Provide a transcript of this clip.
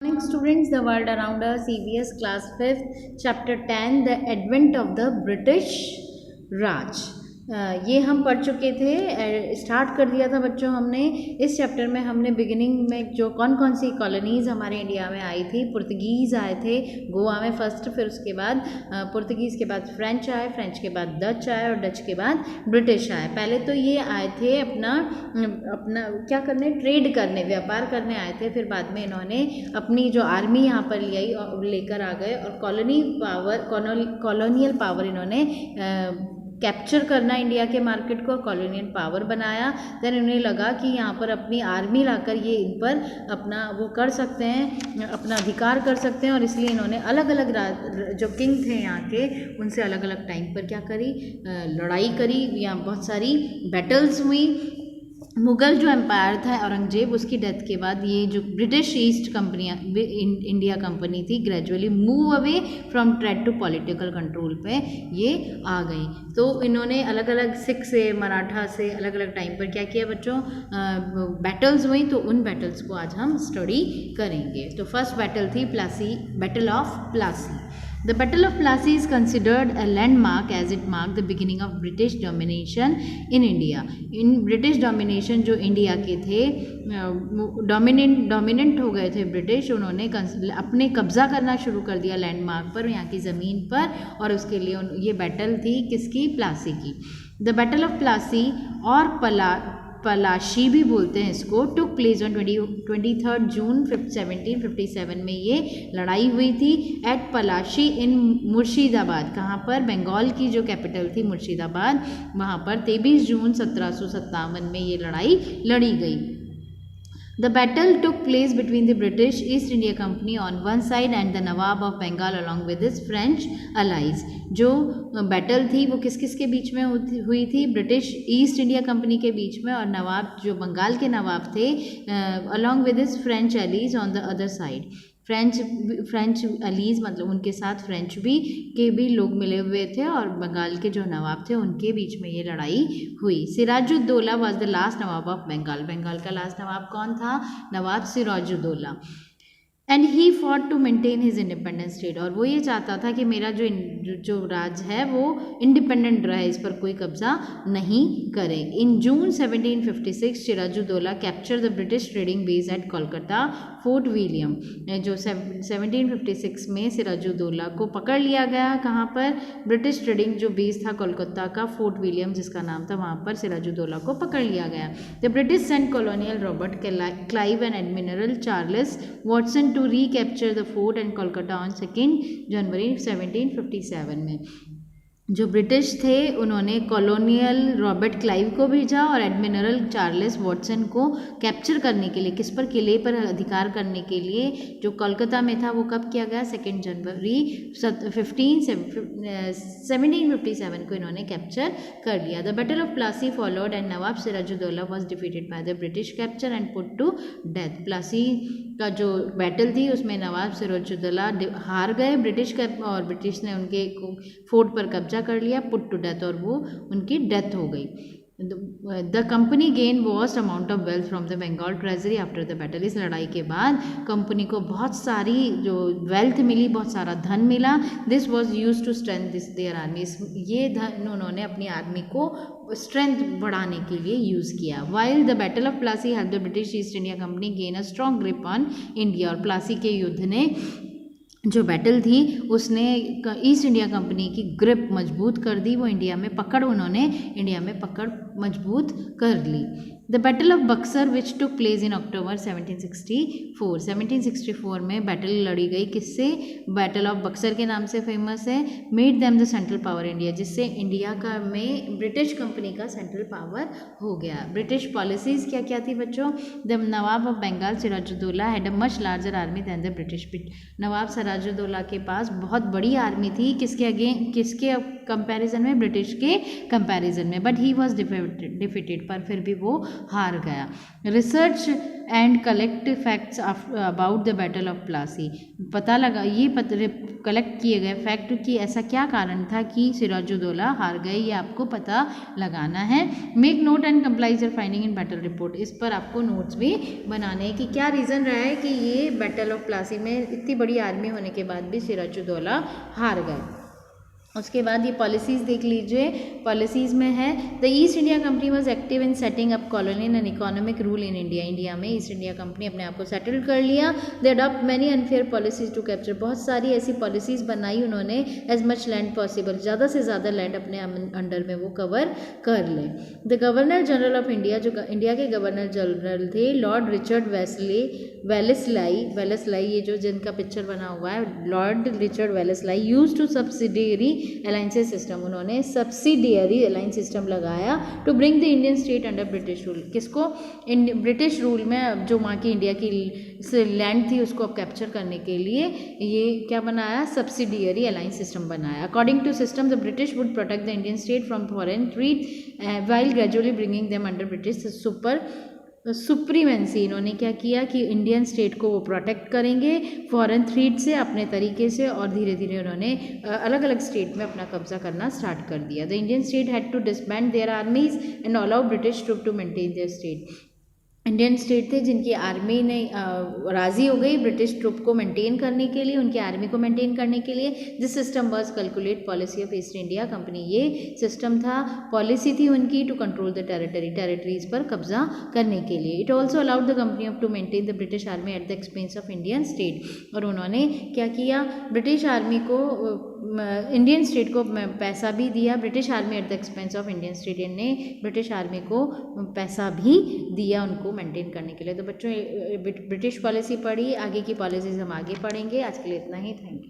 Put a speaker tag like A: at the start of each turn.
A: Morning students, the world around us, EVS class 5th, chapter 10, the advent of the British Raj. ये हम पढ़ चुके थे, start कर दिया था बच्चों हमने। इस चैप्टर में हमने बिगिनिंग में जो कौन कौन सी कॉलोनीज़ हमारे इंडिया में आई थी, पुर्तगीज़ आए थे गोवा में फर्स्ट, फिर उसके बाद पुर्तगीज़ के बाद फ्रेंच आए, फ्रेंच के बाद डच आए और डच के बाद ब्रिटिश आए। पहले तो ये आए थे अपना क्या करने, ट्रेड करने, व्यापार करने आए थे। फिर बाद में इन्होंने अपनी जो आर्मी यहाँ पर ले आई और लेकर आ गए और कॉलोनियल पावर इन्होंने कैप्चर करना इंडिया के मार्केट को, कॉलोनियल पावर बनाया। देन उन्हें लगा कि यहाँ पर अपनी आर्मी लाकर ये इन पर अपना वो कर सकते हैं, अपना अधिकार कर सकते हैं, और इसलिए इन्होंने अलग अलग जो किंग थे यहाँ के उनसे अलग अलग टाइम पर क्या करी, लड़ाई करी, यहाँ बहुत सारी बैटल्स हुई। मुग़ल जो एम्पायर था औरंगजेब, उसकी डेथ के बाद ये जो ब्रिटिश ईस्ट कंपनियाँ इंडिया कंपनी थी gradually move away from trade to political control पे ये आ गई। तो इन्होंने अलग अलग सिख से, मराठा से अलग अलग टाइम पर क्या किया बच्चों, बैटल्स हुई। तो उन बैटल्स को आज हम स्टडी करेंगे। तो फर्स्ट बैटल थी Plassey, battle of Plassey. The Battle of Plassey is considered a landmark as it marked the beginning of British domination in India. In British domination जो इंडिया के थे, डोमिनेंट हो गए थे ब्रिटिश, उन्होंने अपने कब्जा करना शुरू कर दिया लैंडमार्क पर, यहाँ की ज़मीन पर, और उसके लिए ये बैटल थी किसकी, प्लासी की। द बैटल ऑफ प्लासी और पलाशी भी बोलते हैं इसको, टुक प्लेस ऑन 23 जून 1757 में ये लड़ाई हुई थी एट पलाशी इन मुर्शिदाबाद। कहाँ पर, बंगाल की जो कैपिटल थी मुर्शिदाबाद, वहाँ पर 23 जून 1757 में ये लड़ाई लड़ी गई। The battle took place between the British East India Company on one side and the Nawab of Bengal along with his French allies. जो बैटल थी वो किस किस के बीच में हुई थी, ब्रिटिश ईस्ट इंडिया कंपनी के बीच में, और नवाब जो बंगाल के नवाब थे along with his French allies on the other side. French allies मतलब उनके साथ फ्रेंच के भी लोग मिले हुए थे, और बंगाल के जो नवाब थे उनके बीच में ये लड़ाई हुई। Sirajuddaula was the last nawab of Bengal. Bengal का लास्ट नवाब कौन था, Nawab Sirajuddaula. And he fought to maintain his independence state, और वो ये चाहता था कि मेरा जो राज है वो इंडिपेंडेंट रहे, इस पर कोई कब्जा नहीं करे। In June 1756 Sirajuddaulah capture the British trading base at Kolkata Fort William. जो 1756 में सिराजुद्दौला को पकड़ लिया गया, कहाँ पर, ब्रिटिश ट्रेडिंग जो बेस था कोलकाता का, फोर्ट विलियम जिसका नाम था, वहाँ पर सिराजुद्दौला को पकड़ लिया गया। The British sent colonial Robert Clive and admiral Charles Watson to recapture the fort and Kolkata on 2 January 1757 में। जो ब्रिटिश थे उन्होंने कॉलोनियल रॉबर्ट क्लाइव को भेजा और एडमिरल चार्ल्स वॉटसन को कैप्चर करने के लिए, किस पर, किले पर अधिकार करने के लिए, जो कोलकाता में था। वो कब किया गया, 2 जनवरी 1757 को इन्होंने कैप्चर कर लिया। The battle of Plassey followed and Nawab Sirajuddaulah was defeated by the British capture and put to death. Plassey का जो बैटल थी उसमें नवाब सिराजुद्दौला हार गए ब्रिटिश और ब्रिटिश ने उनके फोर्ट पर कब्जा कर लिया, पुट टू डेथ, और वो उनकी डेथ हो गई। The company gain vast amount of wealth from the Bengal treasury after the battle. इस लड़ाई के बाद कंपनी को बहुत सारी जो वेल्थ मिली, बहुत सारा धन मिला। This was use to strength their army. ये धन उन्होंने अपनी आर्मी को स्ट्रेंथ बढ़ाने के लिए यूज़ किया। While the battle of Plassey help the British East India company gain a strong grip on India. और प्लासी के युद्ध ने, जो बैटल थी उसने ईस्ट इंडिया कंपनी की ग्रिप मजबूत कर दी, वो इंडिया में पकड़ मजबूत कर ली। The battle of Buxar which took place in October 1764 में बैटल लड़ी गई, किससे, बैटल ऑफ बक्सर के नाम से फेमस है। Made them the central power India, जिससे इंडिया का में ब्रिटिश कंपनी का सेंट्रल पावर हो गया। ब्रिटिश पॉलिसीज़ क्या क्या थी बच्चों, the nawab of Bengal Sirajuddaula had a much larger army than the British. Nawab Sirajuddaula के पास बहुत बड़ी आर्मी थी, किसके कंपैरिजन में, ब्रिटिश के कंपैरिजन में। बट ही वॉज डिफीटेड, पर फिर भी वो हार गया। Research and collect facts about the battle of Plassey, पता लगा ये कलेक्ट किए गए फैक्ट कि ऐसा क्या कारण था कि सिराजुद्दौला हार गए, ये आपको पता लगाना है। Make note and complies your finding in battle report, इस पर आपको नोट्स भी बनाने हैं कि क्या रीज़न रहा है कि ये बैटल ऑफ प्लासी में इतनी बड़ी आर्मी होने के बाद भी सिराजुद्दौला हार गए। उसके बाद ये पॉलिसीज़ देख लीजिए, पॉलिसीज़ में है the East India company was active in setting up colonial and economic rule in India, India में ईस्ट इंडिया कंपनी अपने आप को सेटल कर लिया। They adopt many unfair policies to capture, बहुत सारी ऐसी पॉलिसीज़ बनाई उन्होंने एज मच लैंड पॉसिबल, ज़्यादा से ज़्यादा लैंड अपने अंडर में वो कवर कर ले। The governor general of India, जो इंडिया के गवर्नर जनरल थे लॉर्ड रिचर्ड वेलेस्लाई, ये जो जिनका पिक्चर बना हुआ है Lord Richard Wellesley, use to subsidiary alliances system, उन्होंने सब्सिडियरी अलायंस सिस्टम लगाया to bring the Indian state under British rule, किसको ब्रिटिश रूल में जो वहाँ की इंडिया की लैंड थी उसको अब कैप्चर करने के लिए ये क्या बनाया, सब्सिडियरी अलायंस सिस्टम बनाया। According to system the British would protect the Indian state from foreign threat while gradually bringing them under British supremacy, इन्होंने क्या किया कि इंडियन स्टेट को वो प्रोटेक्ट करेंगे फॉरेन थ्रेट से अपने तरीके से, और धीरे धीरे उन्होंने अलग अलग स्टेट में अपना कब्जा करना स्टार्ट कर दिया। The Indian state had to disband their armies and allow British troop to maintain their state, Indian state थे जिनकी आर्मी ने राज़ी हो गई ब्रिटिश ट्रूप को मेंटेन करने के लिए, उनकी आर्मी को मेंटेन करने के लिए। This system was calculate policy of east India company, ये सिस्टम था, पॉलिसी थी उनकी टू कंट्रोल द टेरिटरीज पर कब्जा करने के लिए। It also allowed the company of to maintain the British army at the expense of Indian state, और उन्होंने क्या किया, ब्रिटिश आर्मी को इंडियन स्टेट को पैसा भी दिया, British army at the expense of Indian state ने ब्रिटिश आर्मी को पैसा भी दिया उनको मेंटेन करने के लिए। तो बच्चों ब्रिटिश पॉलिसी पढ़ी, आगे की पॉलिसीज हम आगे पढ़ेंगे। आज के लिए इतना ही, थैंक यू।